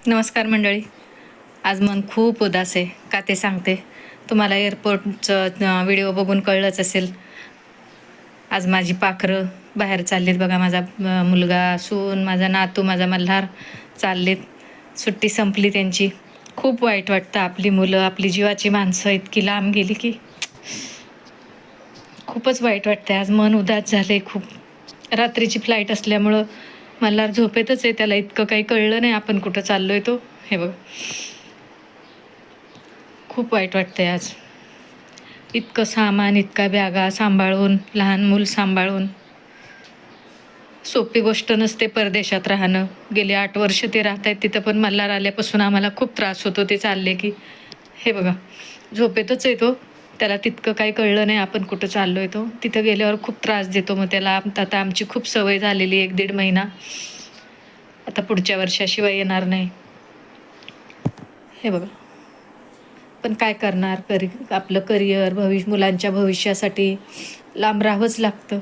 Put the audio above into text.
नमस्कार मंडळी. आज मन खूप उदास आहे. का ते सांगते. तुम्हाला एअरपोर्टचं व्हिडिओ बघून कळलंच असेल. आज माझी पाखरं बाहेर चाललीत बघा. माझा मुलगा, सून, माझा नातू, माझा मल्हार चाललेत. सुट्टी संपली त्यांची. खूप वाईट वाटतं. आपली मुलं, आपली जीवाची माणसं इतकी लांब गेली की खूपच वाईट वाटतं. आज मन उदास झाले खूप. रात्रीची फ्लाईट असल्यामुळं मल्हार झोपेतच आहे. त्याला इतकं काही कळलं नाही आपण कुठं चाललोय तो. हे बघ, खूप वाईट वाटतंय आज. इतकं सामान, इतका बॅगा सांभाळून, लहान मूल सांभाळून सोपी गोष्ट नसते परदेशात राहणं. गेली 8 वर्ष ते राहत आहेत तिथं, पण मल्हार आल्यापासून आम्हाला खूप त्रास होतो ते चालले की. हे बघा, झोपेतच आहे तो. त्याला तितकं काही कळलं नाही आपण कुठं चाललोय तो. तिथं गेल्यावर खूप त्रास देतो मग त्याला. आता आमची खूप सवय झालेली 1-1.5 महिना. आता पुढच्या वर्षाशिवाय येणार नाही. हे बघा, पण काय करणार. आपलं करिअर, मुलांच्या भविष्यासाठी लांब राहावंच लागतं.